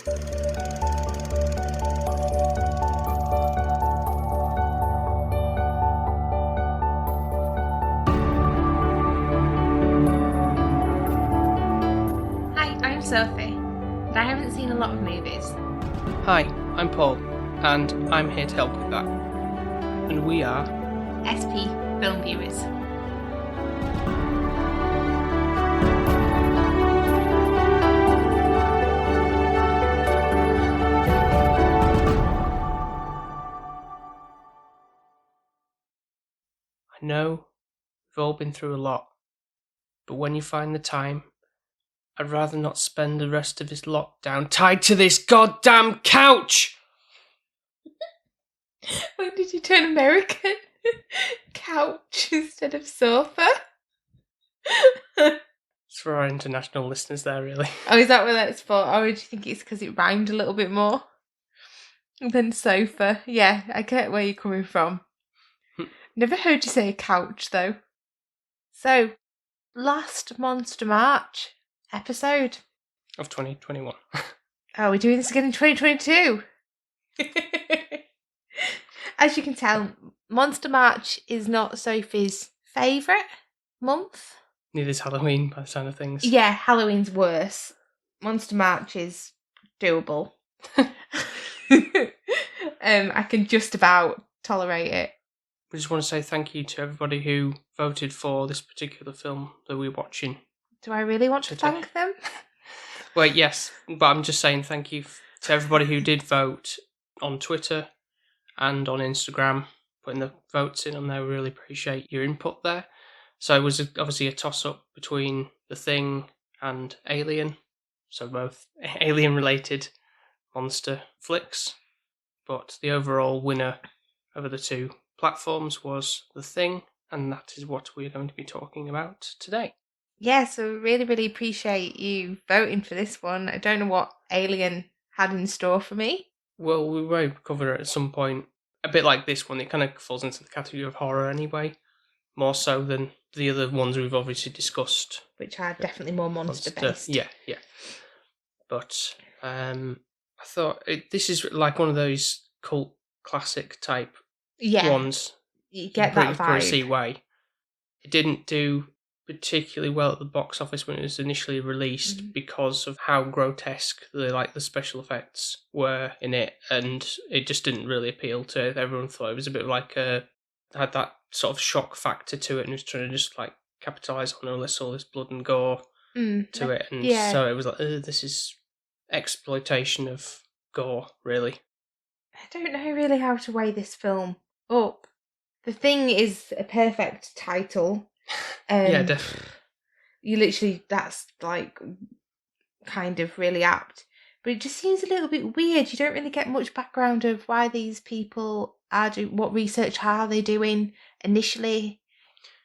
Hi, I'm Sophie, and I haven't seen a lot of movies. Hi, I'm Paul, and I'm here to help with that. And we are SP Film Viewers. I know we've all been through a lot, but when you find the time, I'd rather not spend the rest of this lockdown tied to this goddamn couch! When did you turn American? Couch instead of sofa? It's for our international listeners there, really. Oh, is that what that's for? Or do you think it's because it rhymed a little bit more than sofa? Yeah, I get where you're coming from. Never heard you say couch, though. So, last Monster March episode. Of 2021. Oh, we're doing this again in 2022. As you can tell, Monster March is not Sophie's favourite month. Neither is Halloween, by the sound of things. Yeah, Halloween's worse. Monster March is doable. I can just about tolerate it. We just want to say thank you to everybody who voted for this particular film that we're watching. Do I really want to Today. thank them? Well, yes, but I'm just saying thank you to everybody who did vote on Twitter and on Instagram, putting the votes in on there. We really appreciate your input there. So it was obviously a toss-up between The Thing and Alien, so both alien-related monster flicks, but the overall winner over the two platforms was The Thing, and that is what we're going to be talking about today. Yeah, so really, really appreciate you voting for this one. I don't know what Alien had in store for me. Well, we will cover it at some point. A bit like this one, it kind of falls into the category of horror anyway, more so than the other ones we've obviously discussed. Which are definitely more monster-based. Yeah. But I thought this is like one of those cult classic type ones. You get that vibe. Pretty way. It didn't do particularly well at the box office when it was initially released because of how grotesque the special effects were in it, and it just didn't really appeal to it. Everyone thought it was a bit like had that sort of shock factor to it, and was trying to just like capitalize on all this blood and gore to it, and so it was like, this is exploitation of gore, really. I don't know really how to weigh this film up. The Thing is a perfect title. Yeah, definitely. You literally, that's like kind of really apt. But it just seems a little bit weird. You don't really get much background of why these people are doing, what research are they doing initially.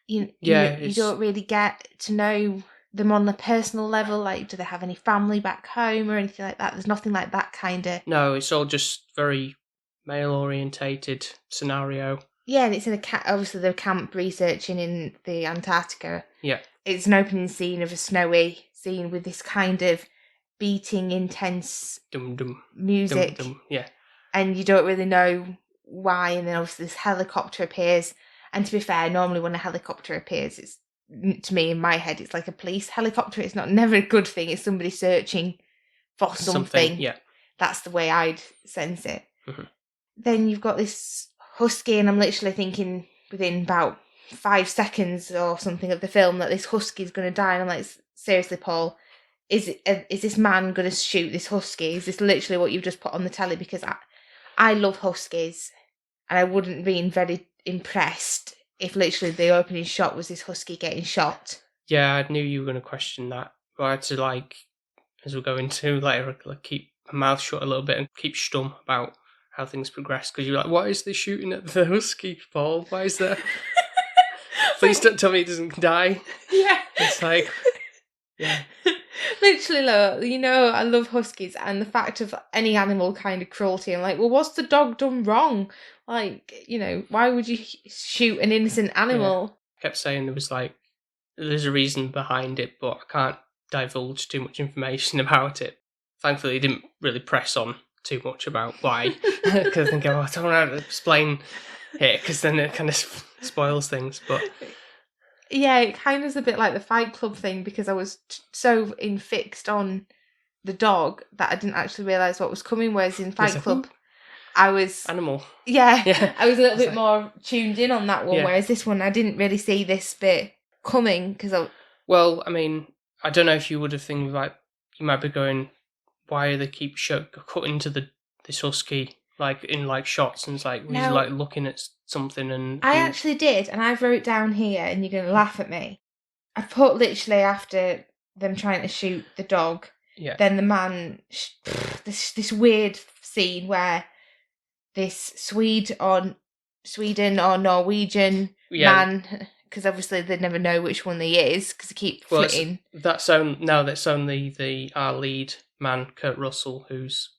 You don't really get to know them on a personal level. Like, do they have any family back home or anything like that? There's nothing like that kind of. No, it's all just very male-orientated scenario. Yeah, and it's in obviously the camp researching in the Antarctica. Yeah. It's an opening scene of a snowy scene with this kind of beating, intense music. Yeah. And you don't really know why, and then obviously this helicopter appears. And to be fair, normally when a helicopter appears, it's, to me, in my head, it's like a police helicopter. It's never a good thing. It's somebody searching for something. Yeah. That's the way I'd sense it. Mm-hmm. Then you've got this husky, and I'm literally thinking within about 5 seconds or something of the film that this husky is going to die. And I'm like, seriously, Paul, is this man going to shoot this husky? Is this literally what you've just put on the telly? Because I love huskies, and I wouldn't be very impressed if literally the opening shot was this husky getting shot. Yeah, I knew you were going to question that. But I had to, as we're going to later, keep my mouth shut a little bit and keep stum about how things progress, because you're like, why is they shooting at the husky, Paul? Why is there? Please don't tell me he doesn't die. Yeah. It's like, yeah. Literally, I love huskies, and the fact of any animal kind of cruelty. I'm like, well, what's the dog done wrong? Like, why would you shoot an innocent animal? I kept saying there's a reason behind it, but I can't divulge too much information about it. thankfully, he didn't really press on too much about why. Because I think, I don't want to explain it, because then it kind of spoils things. But yeah, it kind of is a bit like the Fight Club thing, because I was so fixed on the dog that I didn't actually realise what was coming, whereas in Fight Club, I was... Animal. Yeah, I was a little bit more tuned in on that one, Yeah. whereas this one, I didn't really see this bit coming, because Well, I mean, I don't know if you would have think like, you might be going, why do they keep cutting to this husky, like, in, like, shots, and it's like, he's, Now- like, looking at something, and... I actually did, and I wrote down here, and you're going to laugh at me. I put literally after them trying to shoot the dog, Yeah. then the man, this weird scene where this Sweden or Norwegian man, because obviously they never know which one he is, because they keep flitting. That's only our lead man, Kurt Russell, who's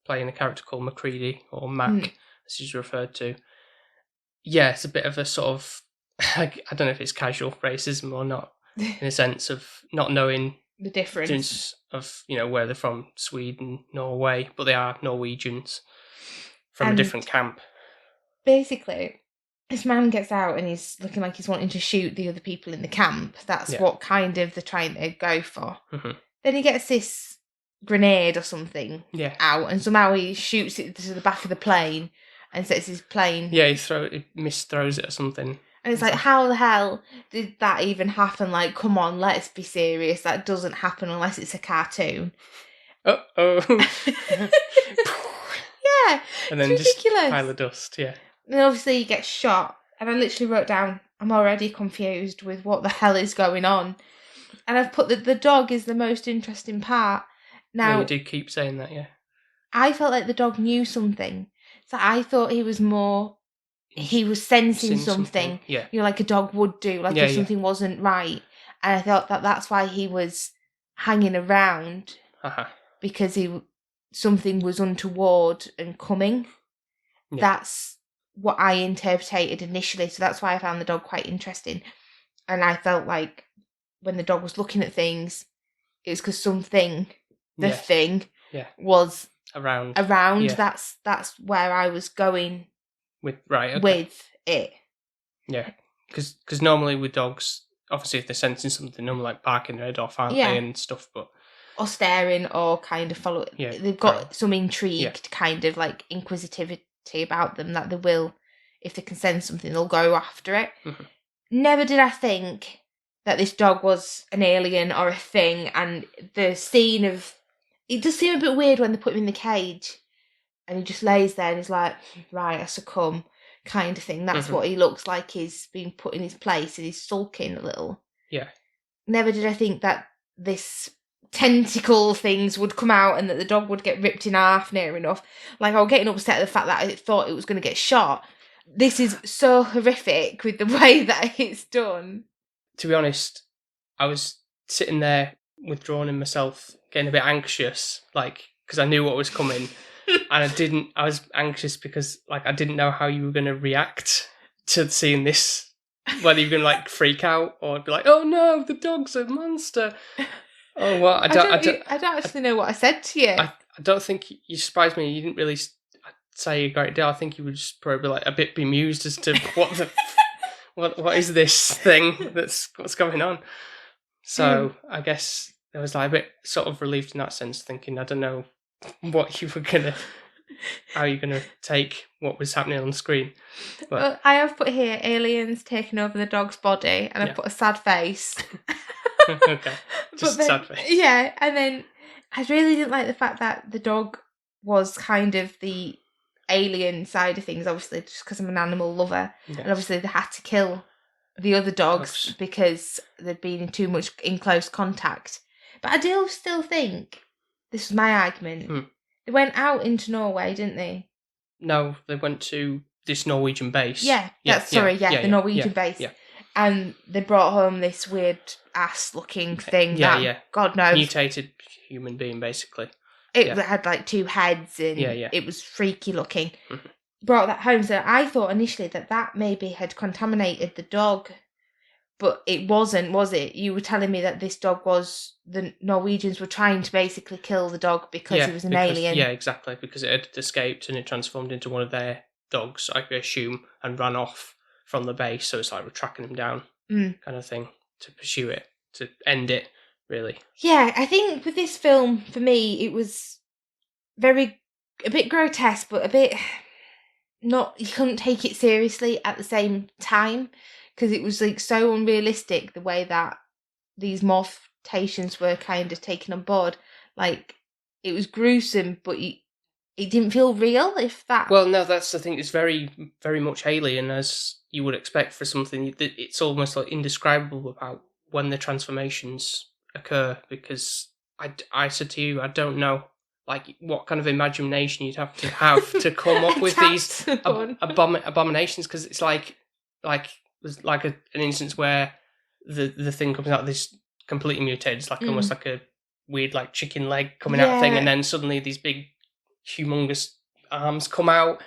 playing a character called MacReady, or Mac, as he's referred to. Yeah, it's a bit of a sort of, I don't know if it's casual racism or not, in a sense of not knowing the difference of, where they're from, Sweden, Norway, but they are Norwegians from a different camp. Basically, this man gets out and he's looking like he's wanting to shoot the other people in the camp. That's what kind of they're trying to go for. Mm-hmm. Then he gets this grenade or something out, and somehow he shoots it to the back of the plane and sets his plane. Yeah, he misthrows it or something. And it's like, how the hell did that even happen? Like, come on, let's be serious. That doesn't happen unless it's a cartoon. Uh-oh. Yeah, and then it's ridiculous. Just pile of dust, yeah. And obviously he gets shot. And I literally wrote down, I'm already confused with what the hell is going on. And I've put that the dog is the most interesting part. Now, yeah, you do keep saying that, yeah. I felt like the dog knew something. So I thought he was sensing something. Yeah. Like a dog would do, like if something wasn't right. And I thought that's why he was hanging around. Uh-huh. Because something was untoward and coming. Yeah. That's what I interpreted initially. So that's why I found the dog quite interesting. And I felt like when the dog was looking at things, it was because something, thing, was around. Yeah. That's where I was going with it. Yeah, because normally with dogs, obviously if they're sensing something, normally like barking their head off, aren't they, and stuff, or staring, or kind of following. Yeah, they've got some intrigue, kind of like inquisitivity about them, that they will, if they can sense something, they'll go after it. Mm-hmm. Never did I think that this dog was an alien or a thing, and the scene of... It does seem a bit weird when they put him in the cage, and he just lays there and he's like, right, I succumb, kind of thing. That's what he looks like, he's being put in his place, and he's sulking a little. Yeah. Never did I think that this tentacle things would come out and that the dog would get ripped in half near enough. Like, I was getting upset at the fact that I thought it was going to get shot. This is so horrific with the way that it's done. To be honest, I was sitting there withdrawn in myself, getting a bit anxious, like, because I knew what was coming. And I was anxious because, like, I didn't know how you were going to react to seeing this, whether you're going to, like, freak out or be like, oh no, the dog's a monster. Oh, well, I don't actually know what I said to you. I don't think you surprised me. You didn't really say a great deal. I think you were just probably like a bit bemused as to what is this thing what's going on. So I guess I was like a bit sort of relieved in that sense, thinking I don't know how you're gonna take what was happening on screen. But well, I have put here aliens taking over the dog's body, and I've put a sad face. Okay, just sad face. Yeah, and then I really didn't like the fact that the dog was kind of the alien side of things, obviously, just because I'm an animal lover. Yes. And obviously they had to kill the other dogs because they'd been in close contact. But I do still think, this was my argument, they went out into Norway, didn't they? No, they went to this Norwegian base. The Norwegian base. Yeah. And they brought home this weird ass-looking thing. God knows. Mutated human being, basically. It had like two heads, and it was freaky looking. Mm-hmm. Brought that home, so I thought initially that maybe had contaminated the dog. but it wasn't, was it? You were telling me that this dog was, the Norwegians were trying to basically kill the dog because he was an alien. Yeah, exactly, because it had escaped and it transformed into one of their dogs, I assume, and ran off from the base, so it's like we're tracking him down kind of thing to pursue it, to end it, really. Yeah, I think with this film, for me, it was a bit grotesque, but a bit not, you couldn't take it seriously at the same time, because it was like so unrealistic the way that these morphations were kind of taken on board. Like, it was gruesome, but it didn't feel real, if that... Well, no, that's the thing. It's very, very much alien, as you would expect for something. It's almost like indescribable about when the transformations occur, because I said to you, I don't know, like, what kind of imagination you'd have to come up with these abominations, because it's like there's like an instance where the thing comes out of this completely mutated. It's like almost like a weird like chicken leg coming out thing, and then suddenly these big humongous arms come out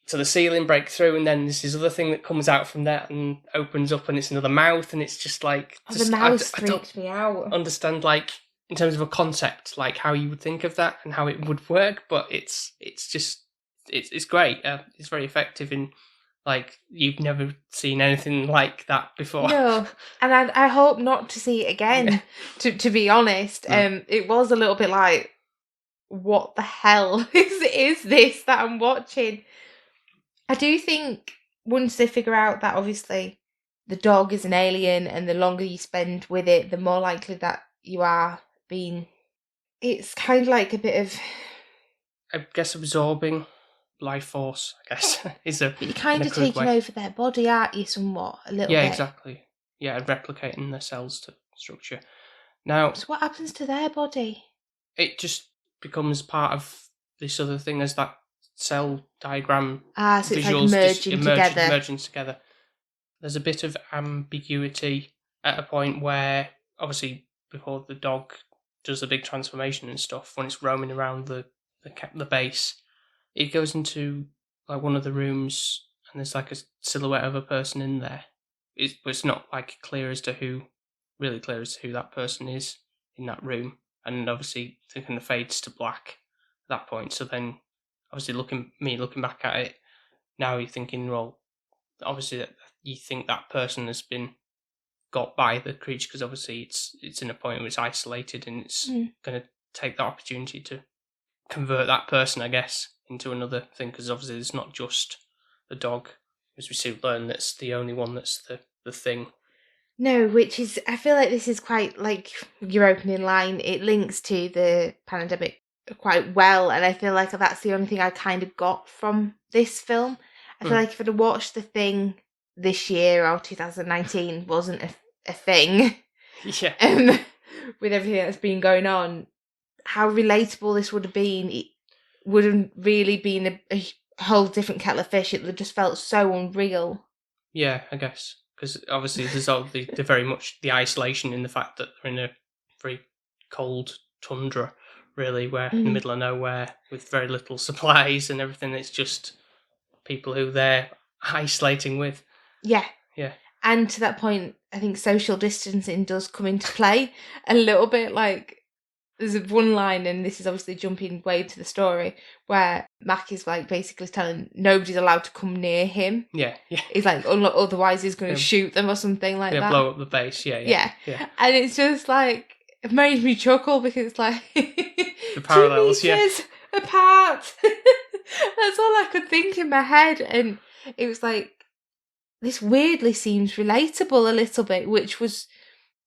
to the ceiling, break through, and then there's this other thing that comes out from that and opens up, and it's another mouth, and it's just like... the mouth freaked me out. Understand, like, in terms of a concept, like how you would think of that and how it would work, but it's great. It's very effective in, like, you've never seen anything like that before. No, and I hope not to see it again, to be honest. It was a little bit like, what the hell is this that I'm watching? I do think once they figure out that obviously the dog is an alien, and the longer you spend with it, the more likely that you are being... It's kind of like a bit of... I guess absorbing life force, I guess, is a... But you're kind of taking over their body, aren't you, somewhat, a little bit? Yeah, exactly. Yeah, replicating their cells to structure. Now... So what happens to their body? It just becomes part of this other thing as that cell diagram. So it's like merging together. There's a bit of ambiguity at a point where, obviously, before the dog does the big transformation and stuff, when it's roaming around the base, it goes into like one of the rooms, and there's like a silhouette of a person in there. It's not like clear as to who that person is in that room. And obviously, it kind of fades to black at that point. So then, obviously, looking back at it, now you're thinking, well, obviously, you think that person has been got by the creature, because obviously it's in a point where it's isolated, and it's going to take the opportunity to convert that person, I guess, into another thing, because obviously it's not just the dog, as we soon learn, that's the only one that's the thing. No, which is, I feel like this is quite, like, your opening line, it links to the pandemic quite well, and I feel like that's the only thing I kind of got from this film. I feel like if I'd have watched The Thing this year, or 2019 wasn't a thing, with everything that's been going on, how relatable this would have been. It wouldn't really been a whole different kettle of fish. It just felt so unreal. Yeah, I guess. Because obviously there's all the very much the isolation in the fact that they're in a very cold tundra, really, where in the middle of nowhere with very little supplies and everything. It's just people who they're isolating with. Yeah. Yeah. And to that point, I think social distancing does come into play a little bit. Like, there's one line, and this is obviously jumping way to the story, where Mac is like basically telling nobody's allowed to come near him. Yeah. He's like, otherwise he's going to shoot them or something like that. Blow up the base. Yeah. And it's just like, it made me chuckle, because it's like the parallels, 2 meters apart. That's all I could think in my head, and it was like, this weirdly seems relatable a little bit, which was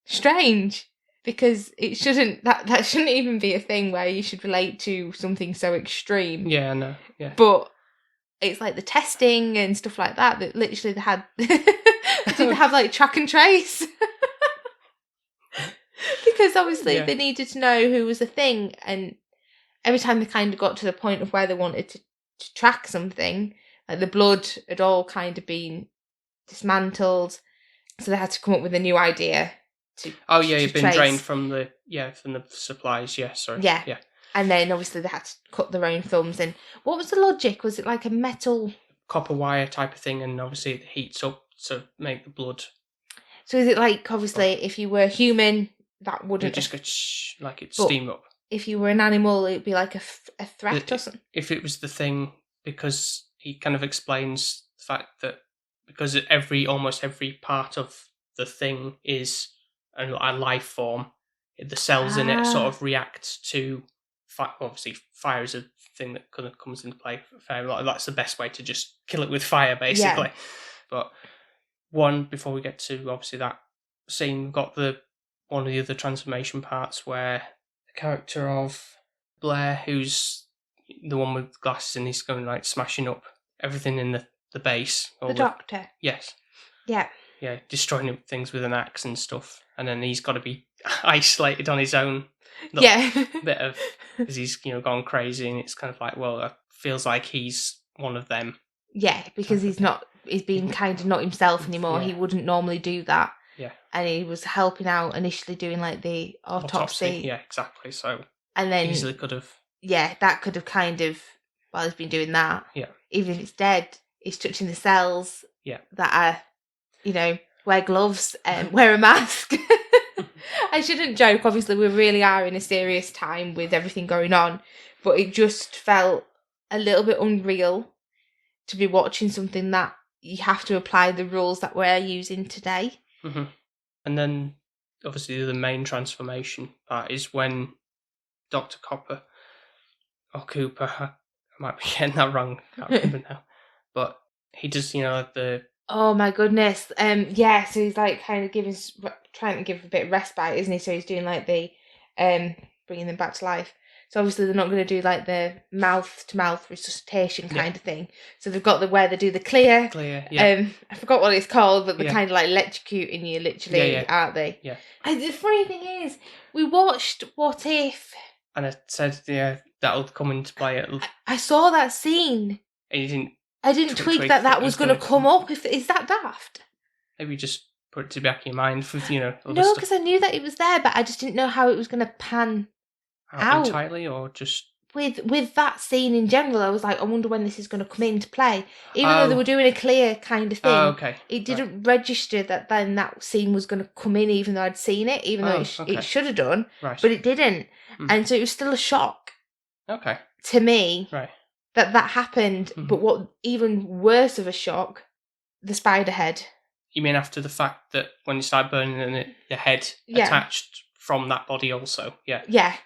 strange. Because it shouldn't, that shouldn't even be a thing where you should relate to something so extreme. Yeah, I know. Yeah. But it's like the testing and stuff like that literally they had, they didn't have like track and trace. Because obviously they needed to know who was a thing. And every time they kind of got to the point of where they wanted to track something, like the blood had all kind of been dismantled. So they had to come up with a new idea. You've been drained from the supplies. Yeah, sorry. Yeah. And then obviously they had to cut their own thumbs. And what was the logic? Was it like a metal copper wire type of thing? And obviously it heats up to make the blood. So is it like, obviously, if you were human, that It wouldn't... would just go like it'd But- steam up. If you were an animal, it'd be like a threat or something. If it was the thing, because he kind of explains the fact that because almost every part of the thing is a life form, the cells in it sort of react to obviously fire is a thing that kind of comes into play for fire. That's the best way to just kill it with fire, basically. But before we get to obviously that scene, we've got one of the other transformation parts where the character of Blair, who's the one with glasses, and he's going like smashing up everything in the base. The doctor. Yes. Yeah. Yeah, destroying things with an axe and stuff, and then he's got to be isolated on his own. Bit of because he's gone crazy, and it's kind of like, well, it feels like he's one of them. Yeah, because he's being kind of not himself anymore. Yeah. He wouldn't normally do that. Yeah. And he was helping out initially doing like the autopsy. Yeah, exactly. So and then easily could have. Yeah, that could have kind of, while he's been doing that. Yeah. Even if it's dead, he's touching the cells. Yeah. That are, wear gloves and wear a mask. I shouldn't joke. Obviously, we really are in a serious time with everything going on, but it just felt a little bit unreal to be watching something that you have to apply the rules that we're using today. Mm-hmm. And then, obviously, the main transformation part is when Dr. Cooper, I might be getting that wrong, I can't remember now, but he does, the... Oh my goodness. Yeah, so he's like kind of trying to give a bit of respite, isn't he? So he's doing like the, bringing them back to life. So obviously they're not going to do like the mouth-to-mouth resuscitation kind of thing. So they've got where they do the clear. Yeah. I forgot what it's called, but they're kind of like electrocuting you, literally, aren't they? Yeah. And the funny thing is, we watched What If. And I said, that'll come into play. I saw that scene. And you didn't... I didn't twig that was going to come up. Is that daft? Maybe just put it to the back of your mind with, No, because I knew that it was there, but I just didn't know how it was going to pan out entirely, or just... With that scene in general, I was like, I wonder when this is going to come into play. Even though they were doing a clear kind of thing, okay. It didn't register that then that scene was going to come in, even though I'd seen it, even though it should have done, right. But it didn't. And so it was still a shock to me that happened. But what even worse of a shock, the spider head. You mean after the fact that when you start burning and the head attached from that body also? Yeah.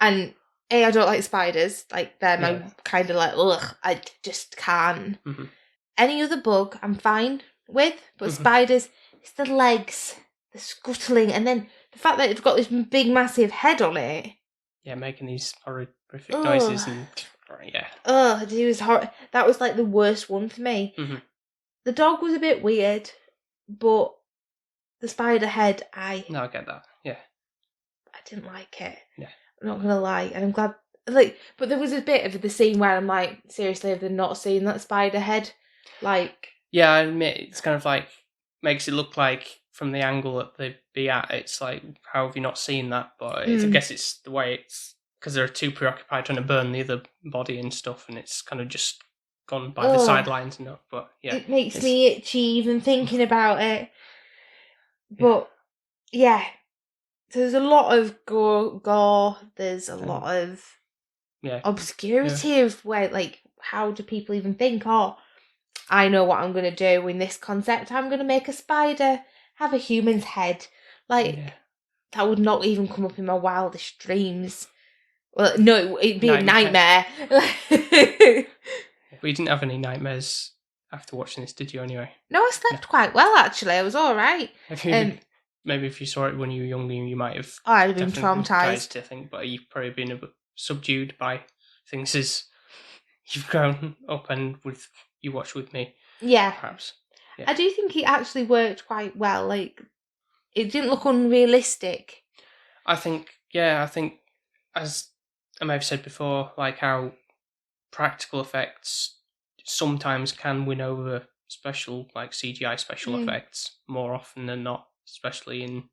And I don't like spiders. Like, they're my kind of like, ugh, I just can't. Mm-hmm. Any other bug, I'm fine with. But spiders, it's the legs, the scuttling, and then the fact that it's got this big, massive head on it. Yeah, making these horrific noises and... Oh, it was horrible. That was like the worst one for me. Mm-hmm. The dog was a bit weird, but the spider head, No, I get that, yeah. I didn't like it. Yeah. I'm not gonna lie, and I'm glad. But there was a bit of the scene where I'm like, seriously, have they not seen that spider head? Like, yeah, I admit it's kind of like makes it look like from the angle that they'd be at, it's like, how have you not seen that? But I guess it's the way it's because they're too preoccupied trying to burn the other body and stuff, and it's kind of just gone by the sidelines enough. But yeah, it makes me itchy even thinking about it. But yeah. So there's a lot of gore. There's a lot of obscurity of where, like, how do people even think, I know what I'm going to do in this concept. I'm going to make a spider have a human's head. Like, that would not even come up in my wildest dreams. Well, no, it'd be a nightmare. But you didn't have any nightmares after watching this, did you, anyway? No, I slept quite well, actually. I was all right. Maybe if you saw it when you were younger, you might have... I'd have been traumatised. I think, but you've probably been a bit subdued by things as you've grown up and you watch with me. Yeah. Perhaps. Yeah. I do think it actually worked quite well. Like, it didn't look unrealistic. I think, as I may have said before, like how practical effects sometimes can win over special, like CGI special effects more often than not. Especially in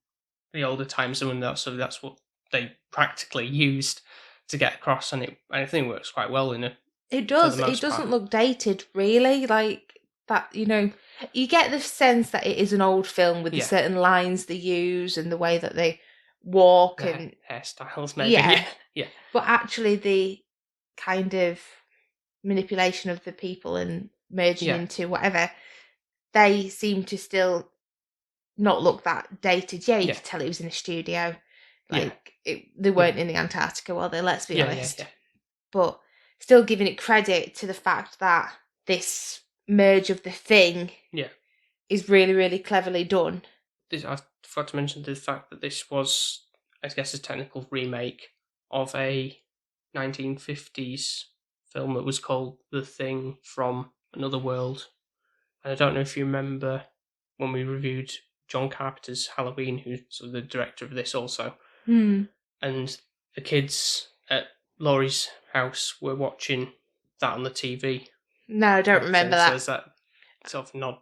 the older times when that's what they practically used to get across, and I think it works quite well in it. It does. It doesn't look dated, really. Like, that, you get the sense that it is an old film with the Yeah. certain lines they use and the way that they walk The and hairstyles, maybe. Yeah. Yeah. but actually the kind of manipulation of the people and merging Yeah. into whatever, they seem to still not look that dated. Yeah, you Yeah. could tell it was in a studio. Yeah. They weren't in the Antarctica, well, let's be Yeah, honest. yeah. But still giving it credit to the fact that this merge of the thing Yeah. is really, really cleverly done. I forgot to mention the fact that this was, I guess, a technical remake of a 1950s film that was called The Thing from Another World. And I don't know if you remember when we reviewed John Carpenter's Halloween, who's sort of the director of this also. And the kids at Laurie's house were watching that on the TV. No, I don't remember that. So there's that sort of nod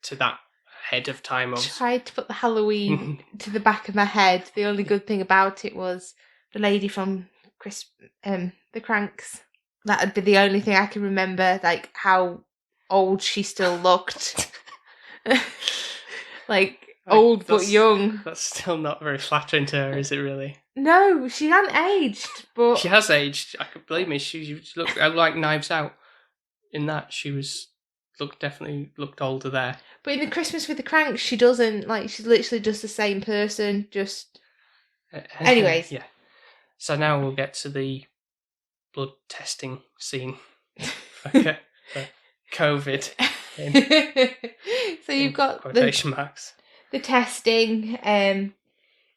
to that ahead of time. I tried to put the Halloween to the back of my head. The only good thing about it was the lady from The Cranks. That would be the only thing I can remember, like how old she still looked. Old but young. That's still not very flattering to her, is it really? No, she hadn't aged, but... She has aged. I could believe me. She looked like Knives Out. In that, definitely looked older there. But in the Christmas with the Cranks, she doesn't. She's literally just the same person, just... Anyways. Yeah. So now we'll get to the blood testing scene. Okay. For COVID. So you've got quotation marks. The testing,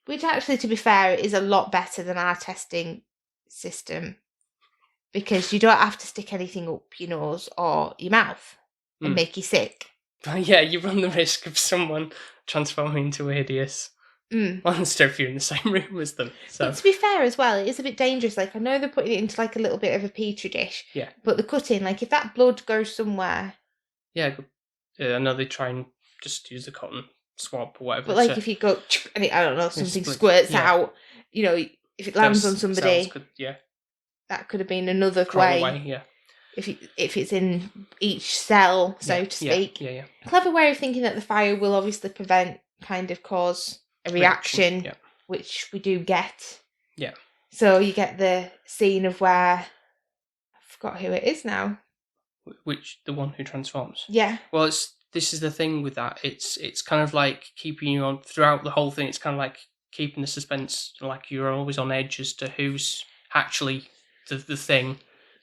which actually, to be fair, is a lot better than our testing system, because you don't have to stick anything up your nose or your mouth and make you sick. Yeah, you run the risk of someone transforming into a hideous monster if you're in the same room as them. So. But to be fair as well, it is a bit dangerous. I know they're putting it into a little bit of a petri dish. Yeah. But the cutting, if that blood goes somewhere. Yeah, I know they try and just use the cotton swab or whatever. But if you go and I don't know, something squirts out, if it lands on somebody, that could have been another way. Yeah. If it's in each cell, so to speak. Yeah. Clever way of thinking that the fire will obviously cause a reaction. Yeah. Which we do get. Yeah. So you get the scene of where I forgot who it is now. Which the one who transforms? Yeah. Well, this is the thing with that. It's kind of like keeping you on throughout the whole thing. It's kind of like keeping the suspense, like you're always on edge as to who's actually the thing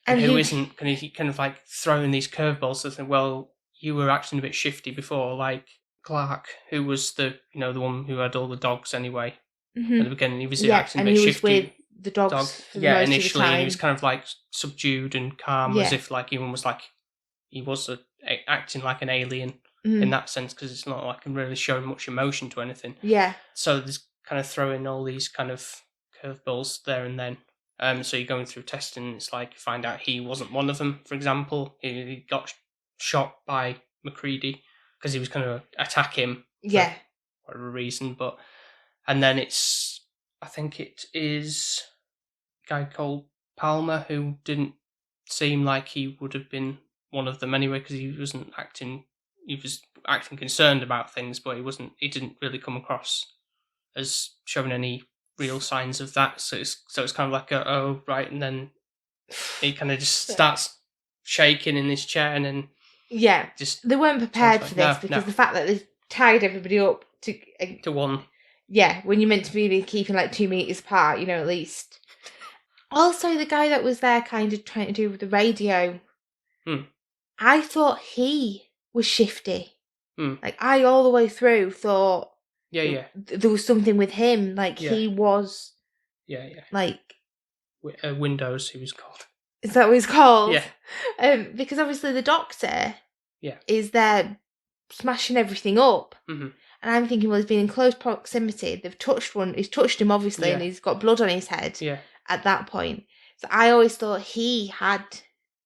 and who isn't. Kind of like throwing these curveballs to think, well, you were acting a bit shifty before, like Clark, who was the one who had all the dogs anyway. At the beginning, he was acting a bit shifty. Was with the dogs. Initially, and he was kind of like subdued and calm, as if like even was like he was acting like an alien in that sense, because it's not like really showing much emotion to anything. Yeah. So there's kind of throwing all these kind of curveballs there and then. So you're going through testing, it's like you find out he wasn't one of them, for example. He got shot by MacReady because he was going to attack him for whatever reason. And then I think it is a guy called Palmer who didn't seem like he would have been one of them anyway, because he was acting concerned about things, but he didn't really come across as showing any real signs of that. So it's kind of like oh right, and then he kind of just starts shaking in his chair, and then just they weren't prepared for this because the fact that they tied everybody up to one. Yeah, when you're meant to be keeping 2 meters apart, at least. Also, the guy that was there kind of trying to do with the radio, I thought he was shifty. I all the way through thought there was something with him. He was... Windows, he was called. Is that what he's called? Yeah. Because obviously the doctor is there smashing everything up. Mm-hmm. And I'm thinking, well, he's been in close proximity. He's touched him, obviously, and he's got blood on his head at that point. So I always thought he had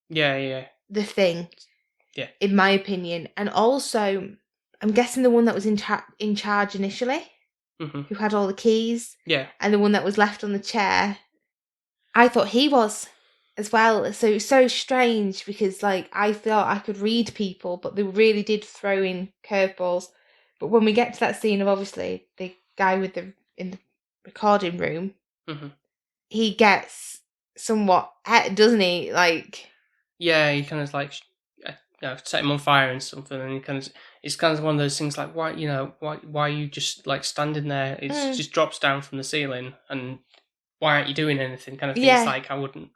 the thing, in my opinion. And also, I'm guessing the one that was in charge initially, who had all the keys, and the one that was left on the chair, I thought he was. as well. So it's so strange because like I thought I could read people, but they really did throw in curveballs. But when we get to that scene of obviously the guy with the in the recording room, Mm-hmm. he gets somewhat doesn't he? Like Yeah, he kind of like set him on fire and something, and it's kind of one of those things like why are you just like standing there? It just drops down from the ceiling, and why aren't you doing anything? Kind of thing. Yeah. It's like I wouldn't.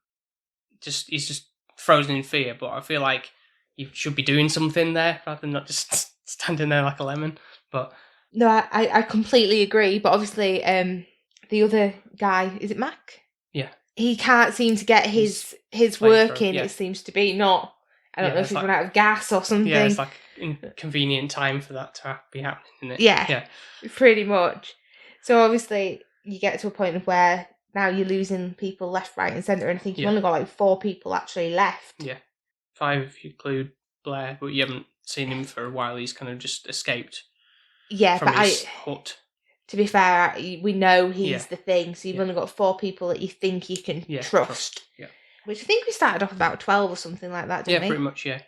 He's just frozen in fear, but I feel like you should be doing something there rather than not just standing there like a lemon. But no, I completely agree. But obviously, the other guy, is it Mac? Yeah. He can't seem to get his work in. Yeah. It seems to be not. I don't know if he's run out of gas or something. Yeah, it's like inconvenient time for that to be happening, isn't it? Yeah, pretty much. So obviously, you get to a point of where now you're losing people left, right, and centre, and I think you've only got like 4 people actually left. Yeah, 5 if you include Blair, but you haven't seen him for a while. He's kind of just escaped. Yeah, from his hut. To be fair, we know he's the thing, so you've only got 4 people that you think you can trust. Yeah. Which I think we started off about 12 or something like that, didn't we? Yeah, pretty much, yeah.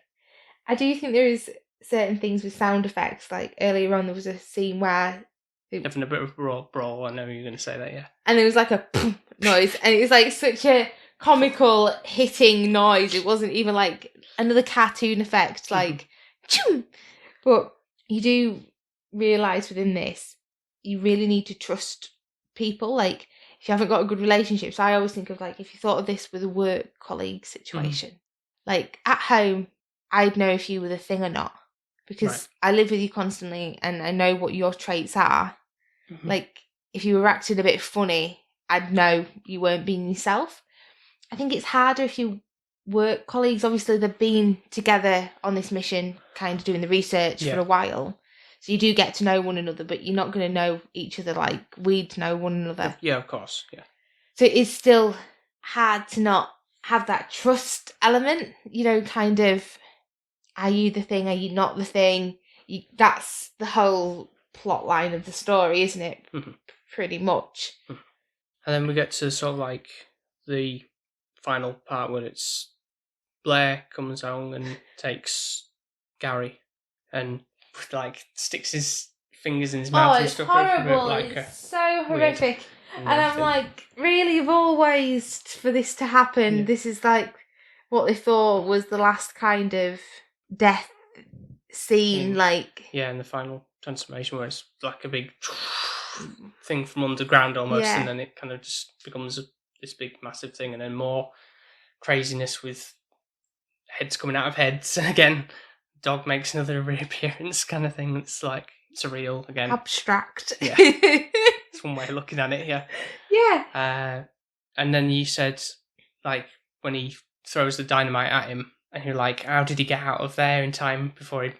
I do think there is certain things with sound effects. Like earlier on, there was a scene where having a bit of a brawl. I know you're going to say that, yeah. And there was like a noise, and it was like such a comical hitting noise. It wasn't even like another cartoon effect, like. But you do realise within this, you really need to trust people. Like, if you haven't got a good relationship, so I always think of like if you thought of this with a work colleague situation, like at home, I'd know if you were the thing or not because I live with you constantly and I know what your traits are. Like, if you were acting a bit funny, I'd know you weren't being yourself. I think it's harder if you work colleagues. Obviously, they've been together on this mission, kind of doing the research for a while. So you do get to know one another, but you're not going to know each other like we'd know one another. Yeah, of course, yeah. So it's still hard to not have that trust element, kind of, are you the thing, are you not the thing? That's the whole plot line of the story, isn't it? Pretty much. And then we get to sort of like the final part where it's Blair comes along and takes Gary and like sticks his fingers in his mouth and stuff. Oh, it's horrible. It's so horrific. And I'm like, really, of all ways for this to happen, this is like what they thought was the last kind of death scene, like. Yeah, and the final transformation where it's like a big thing from underground almost, and then it kind of just becomes this big massive thing, and then more craziness with heads coming out of heads, and again, dog makes another reappearance kind of thing. It's like surreal again. Abstract. Yeah. It's one way of looking at it, yeah. Yeah. And then you said, like, when he throws the dynamite at him, and you're like, how did he get out of there in time before he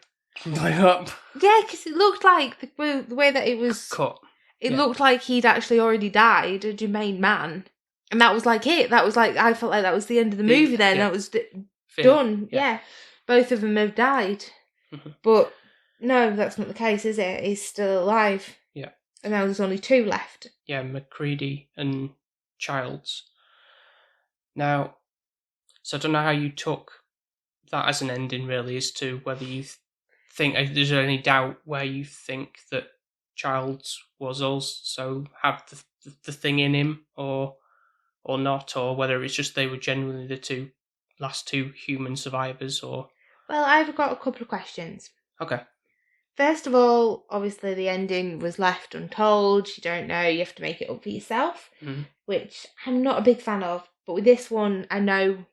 blew up? Yeah, because it looked like the way that it was cut. It looked like he'd actually already died, a Jermaine man. And that was like it. That was like, I felt like that was the end of the movie then. That was done. Yeah. Both of them have died. But no, that's not the case, is it? He's still alive. Yeah. And now there's only 2 left. Yeah, McCready and Childs. Now, so I don't know how you took that as an ending, really, as to whether you think, is there any doubt where you think that Childs was also have the thing in him, or not, or whether it's just they were genuinely the last two human survivors, or... Well, I've got a couple of questions. Okay. First of all, obviously the ending was left untold. You don't know, you have to make it up for yourself, which I'm not a big fan of. But with this one, I know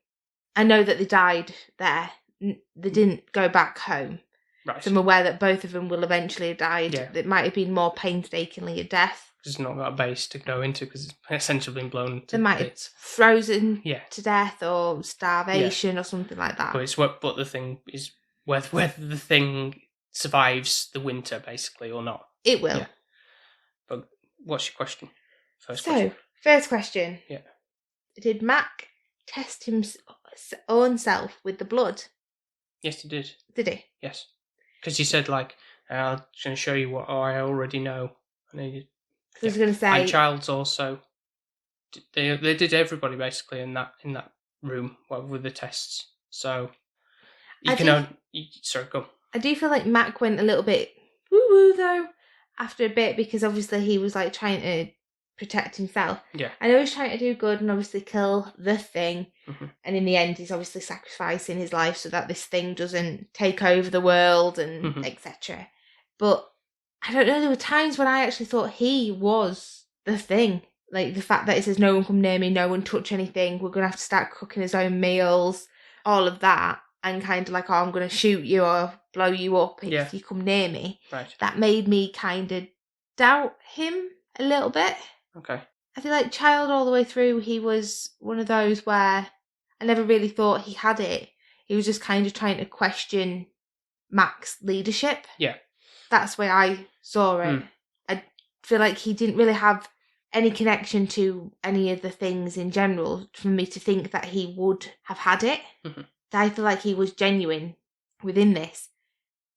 that they died there. They didn't go back home. Right. So I'm aware that both of them will eventually have died. Yeah. It might have been more painstakingly a death. It's not got a base to go into because it's essentially been blown to they might bits. Have frozen to death or starvation or something like that. But the thing is whether the thing survives the winter, basically, or not. It will. Yeah. But what's your question? First question. Yeah. Did Mac test his own self with the blood? Yes, he did. Did he? Yes. Because he said, like, I'm going to show you what I already know. And he did. I was going to say... And Childs also... They did everybody, basically, in that room with the tests. So I you can do- only... Sorry, go. I do feel like Mac went a little bit woo-woo, though, after a bit, because obviously he was, like, trying to protect himself. Yeah. I know he's trying to do good and obviously kill the Thing, Mhm. and in the end he's obviously sacrificing his life so that this Thing doesn't take over the world and Mhm. etc. But I don't know, there were times when I actually thought he was the Thing. Like, the fact that it says no one come near me, no one touch anything, we're going to have to start cooking his own meals, all of that, and kind of like, oh, I'm going to shoot you or blow you up if Yeah. you come near me. Right. That made me kind of doubt him a little bit. Okay. I feel like Child all the way through, he was one of those where I never really thought he had it. He was just kind of trying to question Mac's leadership. Yeah. That's the way I saw it. I feel like he didn't really have any connection to any of the things in general for me to think that he would have had it. Mhm. I feel like he was genuine within this.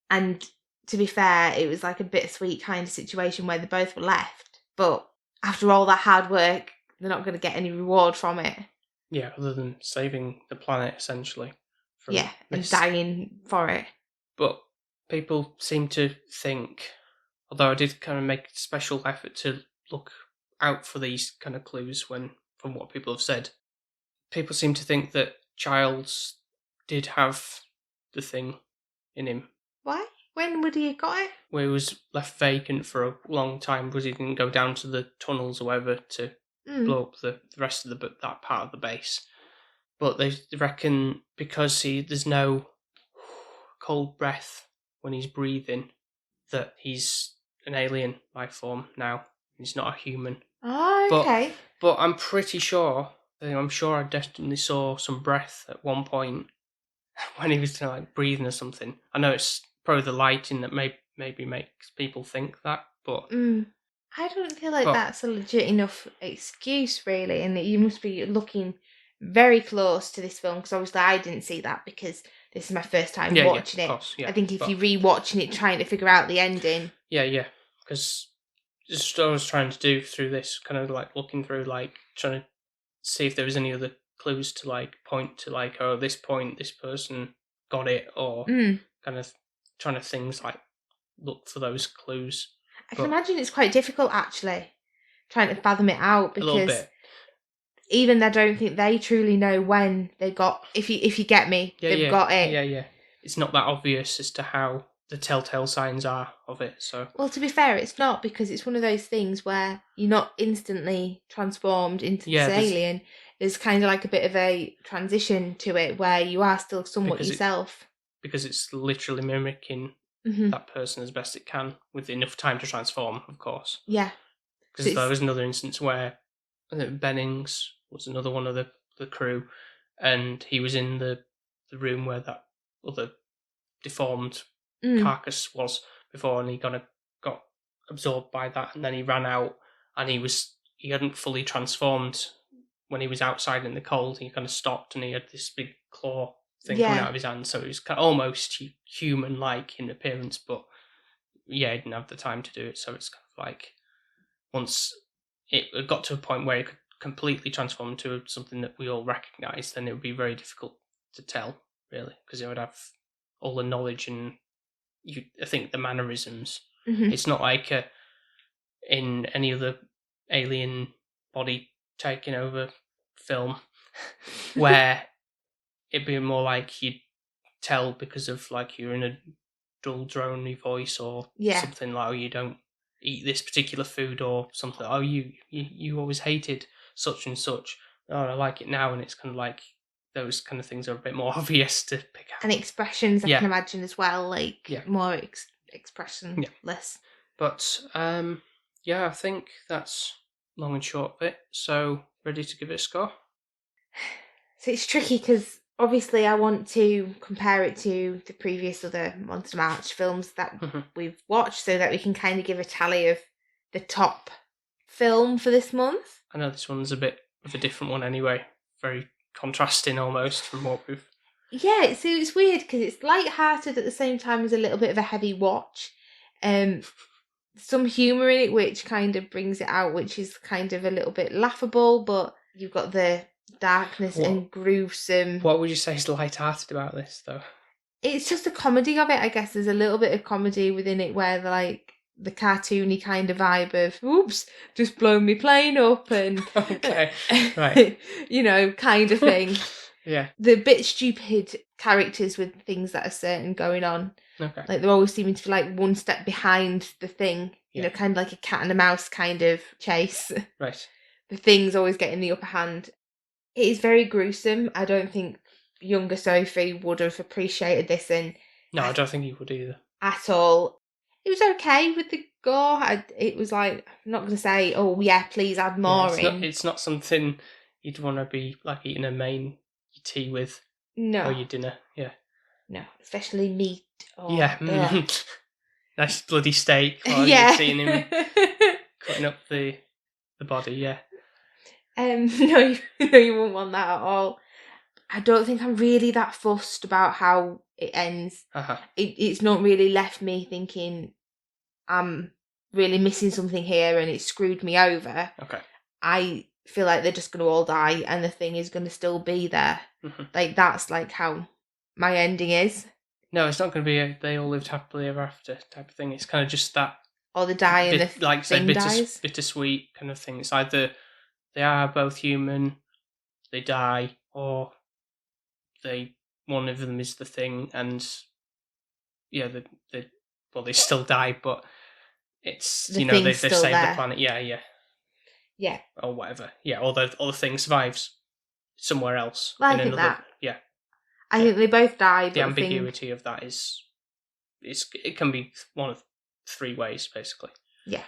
And to be fair, it was like a bittersweet kind of situation where they both were left. But after all that hard work, they're not going to get any reward from it. Yeah, other than saving the planet, essentially. From Yeah, and this. dying for it. But people seem to think, although I did kind of make a special effort to look out for these kind of clues from what people have said, people seem to think that Childs did have the Thing in him. Why? When would he have got it? Where he was left vacant for a long time because he didn't go down to the tunnels or whatever to blow up the rest of that part of the base. But they reckon because there's no cold breath when he's breathing, that he's an alien life form now. He's not a human. Oh, okay. But I'm pretty sure. I'm sure I definitely saw some breath at one point when he was like breathing or something. I know it's probably the lighting that maybe makes people think that, but I don't feel like that's a legit enough excuse, really, and that you must be looking very close to this film, because obviously I didn't see that because this is my first time watching it. Course, yeah, I think if you're rewatching it, trying to figure out the ending. Yeah, because just what I was trying to do through this, kind of like looking through, like trying to see if there was any other clues to like point to, like, oh, this point, this person got it, or kind of trying to things like look for those clues. I can imagine it's quite difficult, actually, trying to fathom it out, because a little bit. Even I don't think they truly know when they got. If you get me, they've got it. Yeah. It's not that obvious as to how the telltale signs are of it. So, well, to be fair, it's not, because it's one of those things where you're not instantly transformed into this alien. There's kind of like a bit of a transition to it where you are still somewhat yourself. Because it's literally mimicking that person as best it can with enough time to transform, of course. Yeah. Because there was another instance where Bennings was another one of the crew, and he was in the room where that other deformed carcass was before, and he got absorbed by that, and then he ran out, and he hadn't fully transformed when he was outside in the cold. He kind of stopped, and he had this big claw thing coming out of his hand, so it was kind of almost human-like in appearance, but yeah, he didn't have the time to do it, so it's kind of like once it got to a point where it could completely transform into something that we all recognise, then it would be very difficult to tell, really, because it would have all the knowledge and I think the mannerisms. It's not like in any other alien body taking over film where it'd be more like you'd tell because of like you're in a dull drony voice or something, like, oh, you don't eat this particular food or something. Oh, you always hated such and such. Oh, I like it now, and it's kind of like those kind of things are a bit more obvious to pick out. And expressions, I can imagine as well, like more expressionless. But I think that's long and short of it. So, ready to give it a score? So it's tricky because obviously I want to compare it to the previous other Monster March films that we've watched, so that we can kind of give a tally of the top film for this month. I know this one's a bit of a different one anyway. Very contrasting almost from what we've... Yeah, so it's weird because it's light-hearted at the same time as a little bit of a heavy watch. Some humour in it which kind of brings it out, which is kind of a little bit laughable, but you've got the darkness and gruesome. What would you say is light-hearted about this, though? It's just a comedy of it, I guess. There's a little bit of comedy within it where the cartoony kind of vibe of, oops, just blown me plane up and Okay, right. Kind of thing. Yeah. The bit stupid characters with things that are certain going on. Okay. Like they're always seeming to be like one step behind the thing, kind of like a cat and a mouse kind of chase. Right. The thing's always getting the upper hand. It is very gruesome. I don't think younger Sophie would have appreciated this, and no, I don't think he would either at all. It was okay with the gore. It was like, I'm not going to say, oh yeah, please add more in. It's not something you'd want to be like eating a main tea with. No. Or your dinner. Yeah. No, especially meat. Yeah. Nice bloody steak while you're seeing him cutting up the body. Yeah. No, you wouldn't want that at all. I don't think I'm really that fussed about how it ends. Uh-huh. It's not really left me thinking I'm really missing something here and it screwed me over. Okay. I feel like they're just going to all die and the thing is going to still be there. Mm-hmm. Like, that's like how my ending is. No, it's not going to be they all lived happily ever after type of thing. It's kind of just that. Or they die and the thing dies. Bittersweet kind of thing. It's either they are both human, they die, or one of them is the thing, and they still die, but it's they saved the planet. Yeah, or whatever. Yeah, or the thing survives somewhere else. Well, I think that. Yeah, I think they both die. But the ambiguity of that is it can be one of three ways basically. Yeah,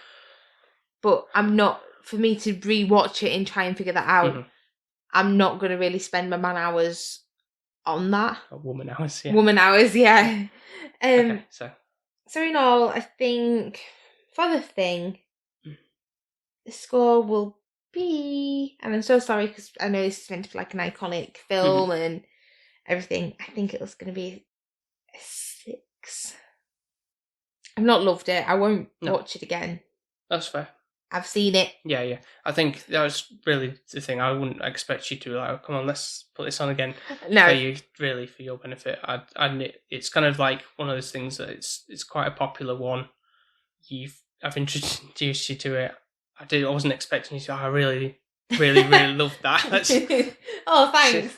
but I'm not. For me to rewatch it and try and figure that out, mm-hmm. I'm not going to really spend my man hours on that. Woman hours, yeah. Woman hours, yeah. Okay, so in all, I think for the thing, the score will be, and I'm so sorry because I know this is meant to be like an iconic film mm-hmm. and everything. I think it was going to be a 6. I've not loved it. I won't watch it again. That's fair. I've seen it. Yeah. I think that was really the thing. I wouldn't expect you to be like, oh, come on, let's put this on again. No. For your benefit. It's kind of like one of those things that it's quite a popular one. I've introduced you to it. I wasn't expecting you to. I really, really, really love that. Oh, thanks.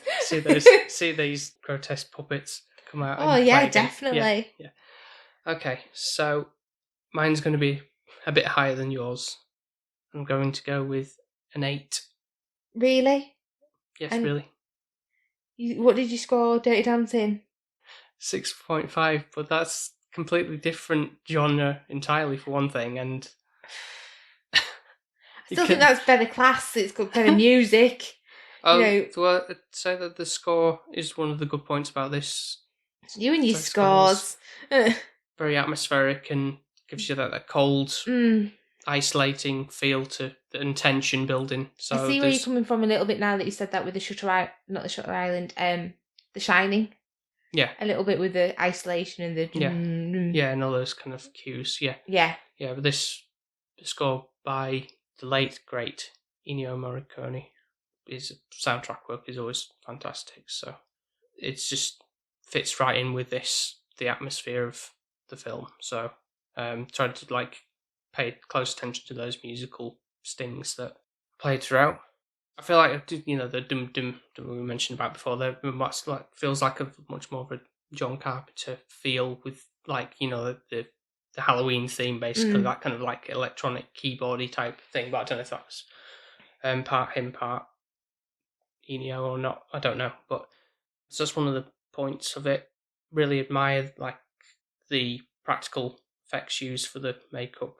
See these grotesque puppets come out. Oh yeah, definitely. Yeah. Okay, so mine's going to be a bit higher than yours. I'm going to go with an 8. Really? Yes, really. What did you score Dirty Dancing? 6.5, but that's completely different genre entirely for one thing, and I still think that's better class. It's got better music. Well, I'd say that the score is one of the good points about this. You and your scores. Very atmospheric and gives you that cold, isolating feel to the tension building. So I see where you're coming from a little bit now that you said that with the not the Shutter Island, The Shining. Yeah. A little bit with the isolation and the... Yeah, and all those kind of cues, yeah. Yeah. Yeah, but the score by the late, great Ennio Morricone, his soundtrack work is always fantastic, so it's just fits right in with the atmosphere of the film, so tried to pay close attention to those musical stings that played throughout. I feel like the dum dum that we mentioned about before, there feels like a much more of a John Carpenter feel with the Halloween theme, basically that kind of electronic keyboardy type thing. But I don't know if that was part him, part Ennio or not. I don't know, but it's just one of the points of it. Really admired the practical effects used for the makeup,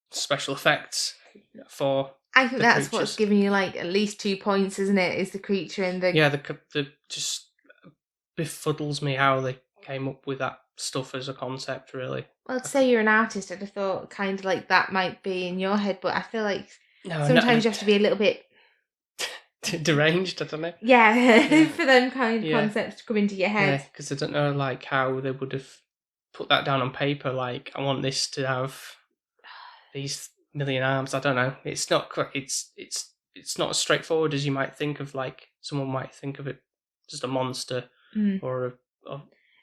special effects for. I think that's creatures. What's giving you at least 2 points, isn't it? Is the creature and the the just befuddles me how they came up with that stuff as a concept. Really. Well, to say you're an artist, I'd have thought kind of that might be in your head, but I feel like sometimes you have to be a little bit deranged. I don't know. Yeah, for them kind of concepts to come into your head. Yeah, because I don't know how they would have put that down on paper. I want this to have these million arms. I don't know. It's not quick. It's it's not as straightforward as you might think of. Like someone might think of it just a monster or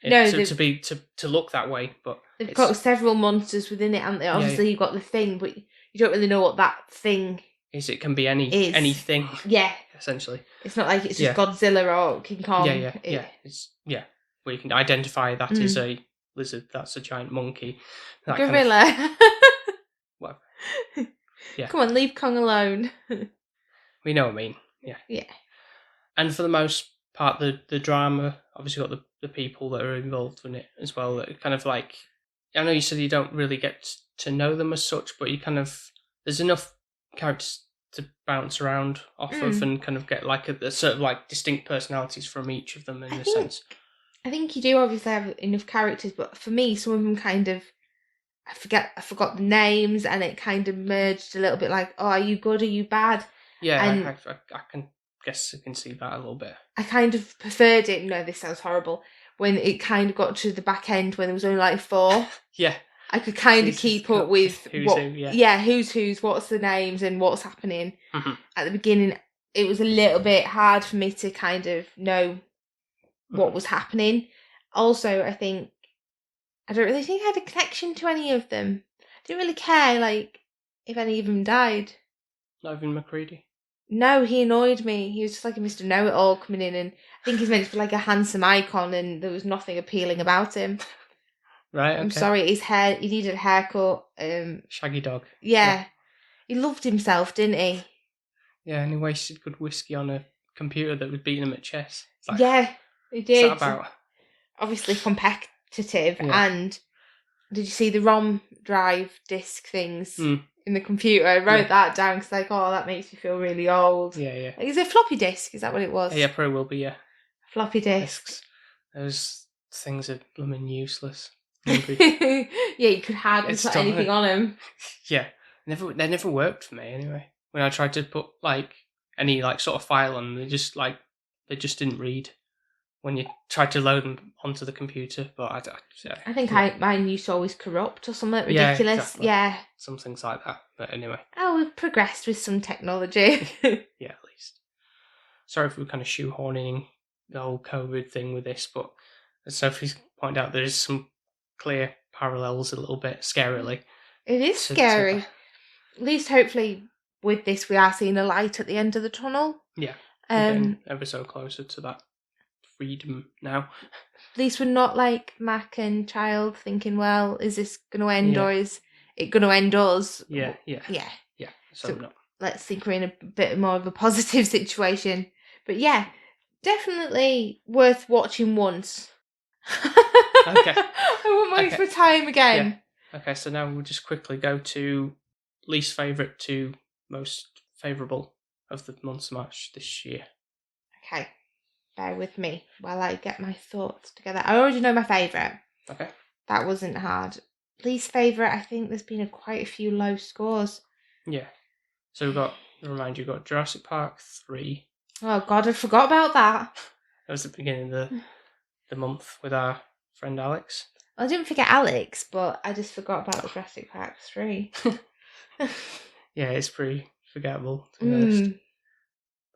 No, to look that way, but they've got several monsters within it, haven't they? Obviously, you've got the thing, but you don't really know what that thing is. It can be anything. Yeah, essentially. It's not like it's just Godzilla or King Kong. It's where you can identify that is a lizard, that's a giant monkey, that gorilla. Kind of, whatever. Yeah. Come on, leave Kong alone. We know what I mean. Yeah. Yeah. And for the most part, the drama obviously got the people that are involved in it as well. That kind of like, I know you said you don't really get to know them as such, but you kind of, there's enough characters to bounce around off of and kind of get like a sort of like distinct personalities from each of them in a sense. I think you do obviously have enough characters, but for me, some of them kind of, I forgot the names, and it kind of merged a little bit. Like, oh, are you good? Are you bad? Yeah, and I can see that a little bit. I kind of preferred it. No, this sounds horrible. When it kind of got to the back end, when there was only like 4. Yeah. I could kind of keep up with who's who's, what's the names and what's happening. At the beginning, it was a little bit hard for me to kind of know what was happening. Also, I don't really think I had a connection to any of them. I didn't really care, like, if any of them died. Not even McCready? No, he annoyed me. He was just like a Mr. Know-It-all coming in, and I think he's meant to be like a handsome icon, and there was nothing appealing about him. Right, okay. I'm sorry, his hair, he needed a haircut. Shaggy dog. Yeah. He loved himself, didn't he? Yeah, and he wasted good whiskey on a computer that was beating him at chess. Like, yeah, he did. What's that about? Obviously competitive, and did you see the ROM drive disc things in the computer? I wrote that down because like, oh, that makes me feel really old. Yeah. Is it a floppy disk? Is that what it was? Yeah, probably will be, yeah. Floppy discs. Those things are blooming useless. Yeah, you could hardly put anything on them. Yeah, they never worked for me anyway. When I tried to put like any like sort of file on, they just didn't read when you tried to load them onto the computer. But I think mine used to always corrupt or something ridiculous. Yeah, exactly. Yeah, some things like that. But anyway, we've progressed with some technology. Yeah, at least. Sorry if we're kind of shoehorning the whole COVID thing with this, but as Sophie's pointed out, there is some clear parallels a little bit, scarily. It is scary. At least, hopefully, with this, we are seeing a light at the end of the tunnel. Yeah, getting ever so closer to that freedom now. At least we're not like Mac and Child thinking, well, is this going to end or is it going to end us? Yeah. So let's think we're in a bit more of a positive situation. But yeah, definitely worth watching once. Okay. I won't waste my time again. Yeah. Okay, so now we'll just quickly go to least favourite to most favourable of the Monster Mash this year. Okay. Bear with me while I get my thoughts together. I already know my favourite. Okay. That wasn't hard. Least favourite, I think there's been quite a few low scores. Yeah. So we've got, remind you, got Jurassic Park 3. Oh God, I forgot about that. That was the beginning of the month with our friend Alex. I didn't forget Alex, but I just forgot about the Jurassic Park 3. Yeah, it's pretty forgettable, to be honest.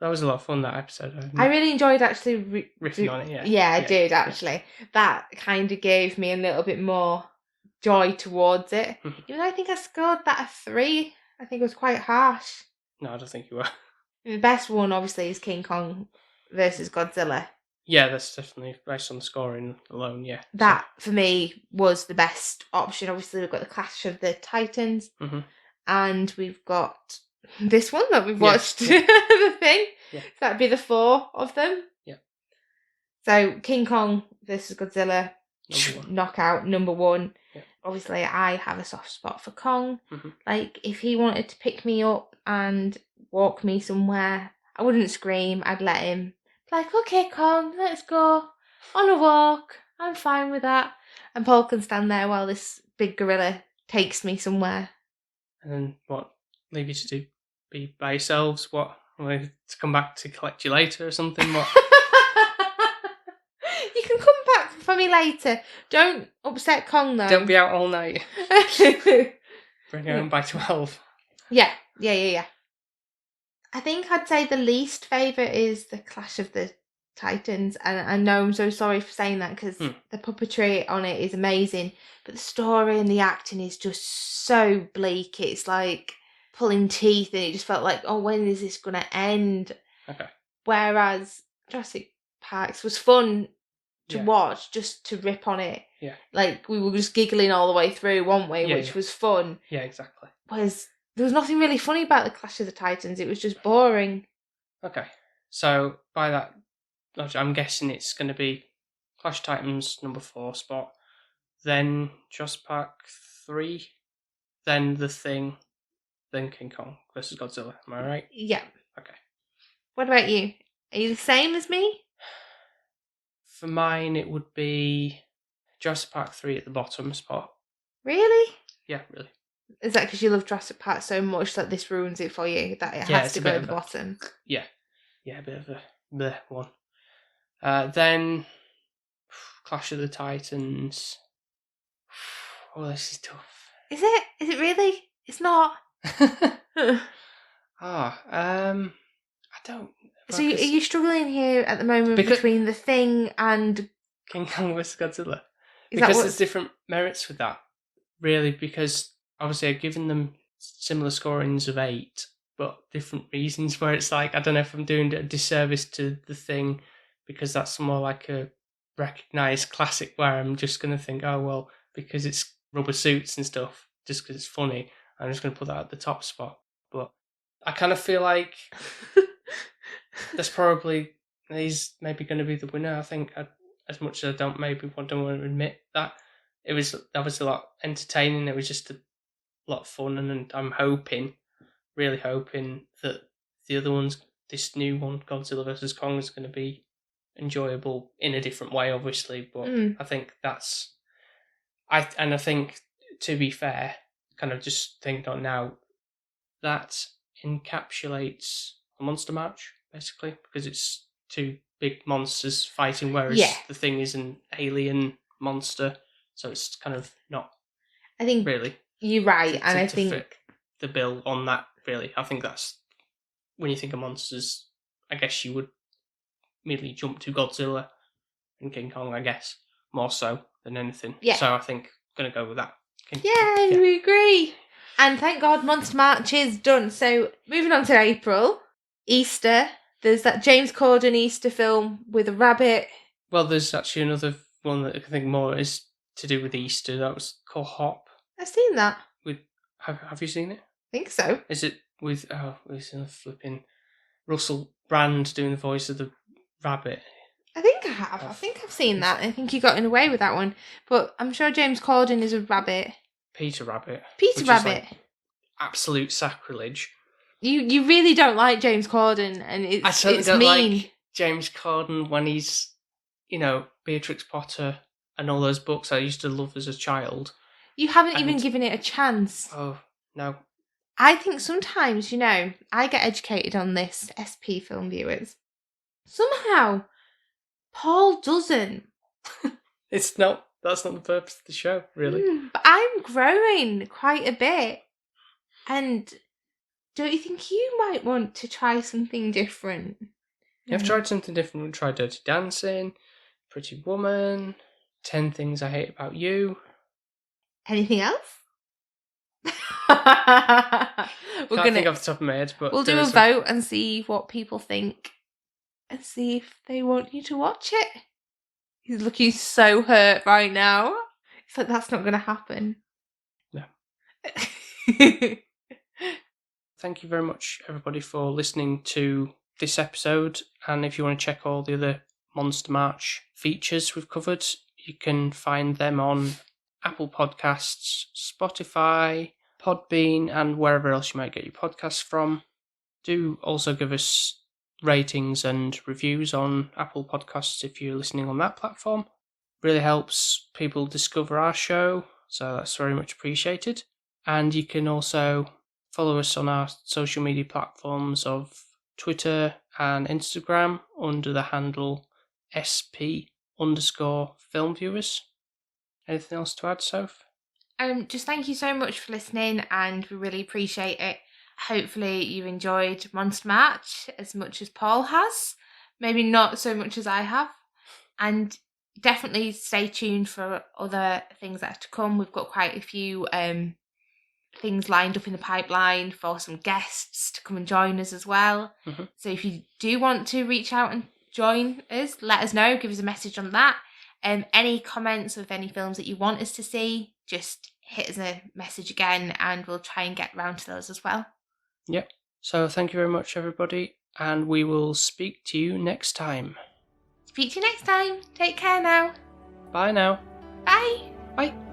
That was a lot of fun, that episode. I really enjoyed actually riffing on it, yeah. Yeah, I did, actually. Yeah. That kind of gave me a little bit more joy towards it. Even though I think I scored that a 3. I think it was quite harsh. No, I don't think you were. The best one, obviously, is King Kong versus Godzilla. Yeah, that's definitely based on the scoring alone, yeah. That, for me, was the best option. Obviously, we've got the Clash of the Titans, and we've got this one that we've watched, the thing. Yeah. So that'd be the 4 of them. Yeah. So, King Kong versus Godzilla, knockout, number 1. Yeah. Obviously, I have a soft spot for Kong. Like, if he wanted to pick me up and walk me somewhere, I wouldn't scream. I'd let him. Like, okay, Kong, let's go on a walk. I'm fine with that. And Paul can stand there while this big gorilla takes me somewhere. And then what? Leave you to be by yourselves? What? To come back to collect you later or something? What? You can come back for me later. Don't upset Kong though. Don't be out all night. Bring her home by 12. Yeah. I think I'd say the least favourite is the Clash of the Titans, and I know I'm so sorry for saying that because the puppetry on it is amazing, but the story and the acting is just so bleak. It's like pulling teeth, and it just felt like, oh, when is this going to end? Okay. Whereas Jurassic Park was fun to watch, just to rip on it. Yeah. Like, we were just giggling all the way through, weren't we? Yeah, Which was fun. Yeah, exactly. Whereas there was nothing really funny about the Clash of the Titans. It was just boring. Okay. So, by that logic, I'm guessing it's going to be Clash of Titans number 4 spot, then Jurassic Park 3, then The Thing, then King Kong versus Godzilla. Am I right? Yeah. Okay. What about you? Are you the same as me? For mine, it would be Jurassic Park 3 at the bottom spot. Really? Yeah, really. Is that because you love Jurassic Park so much that this ruins it for you? That it has to go at the bottom? Yeah. Yeah, a bit of a bleh one. Then Clash of the Titans. Oh, this is tough. Is it? Is it really? It's not. I don't. So are you struggling here at the moment between The Thing and King Kong vs Godzilla? Because there's different merits with that, really. Because obviously I've given them similar scorings of 8, but different reasons. Where it's like, I don't know if I'm doing a disservice to The Thing because that's more like a recognised classic. Where I'm just going to think, oh well, because it's rubber suits and stuff, just because it's funny, I'm just going to put that at the top spot. But I kind of feel like he's maybe going to be the winner. I think, as much as I don't want to admit that, that was a lot entertaining. It was just a lot of fun, and I'm really hoping that the other ones, this new one, Godzilla vs Kong, is going to be enjoyable in a different way, obviously. But I think I think, to be fair, kind of just thinking on now, that encapsulates a monster match, basically, because it's 2 big monsters fighting, whereas The Thing is an alien monster, so it's kind of not. I think really you're right, and I think fit the bill on that. Really, I think that's when you think of monsters. I guess you would immediately jump to Godzilla and King Kong. I guess more so than anything. Yeah. So I think I'm gonna go with that. Yeah, we agree. And thank God Monster Match is done. So moving on to April, Easter. There's that James Corden Easter film with a rabbit. Well, there's actually another one that I think more is to do with Easter. That was called Hop. I've seen that. Have you seen it? I think so. Is it with it's a flipping Russell Brand doing the voice of the rabbit? I think I have. I think I've seen that. I think you got in away with that one. But I'm sure James Corden is a rabbit. Peter Rabbit. Peter Rabbit. Like absolute sacrilege. You really don't like James Corden, and it's I certainly it's don't mean. like James Corden when he's, Beatrix Potter and all those books I used to love as a child. You haven't even given it a chance. Oh, no. I think sometimes, I get educated on this, SP Film Viewers. Somehow, Paul doesn't. That's not the purpose of the show, really. But I'm growing quite a bit. And don't you think you might want to try something different? I've tried something different. We've tried Dirty Dancing, Pretty Woman, 10 Things I Hate About You. Anything else? Can't think off the top of my head, but we'll do a vote and see what people think, and see if they want you to watch it. He's looking so hurt right now. It's like that's not going to happen. No. Thank you very much, everybody, for listening to this episode. And if you want to check all the other Monster March features we've covered, you can find them on Apple Podcasts, Spotify, Podbean, and wherever else you might get your podcasts from. Do also give us ratings and reviews on Apple Podcasts if you're listening on that platform. Really helps people discover our show, so that's very much appreciated. And you can also follow us on our social media platforms of Twitter and Instagram under the handle SP_filmviewers. Anything else to add, Soph? Just thank you so much for listening, and we really appreciate it. Hopefully you enjoyed Monster Match as much as Paul has. Maybe not so much as I have. And definitely stay tuned for other things that are to come. We've got quite a few things lined up in the pipeline for some guests to come and join us as well. Mm-hmm. So if you do want to reach out and join us, let us know. Give us a message on that. Any comments of any films that you want us to see, just hit us a message again and we'll try and get around to those as well. Yep. So thank you very much, everybody, and we will speak to you next time. Speak to you next time. Take care now. Bye now. Bye. Bye.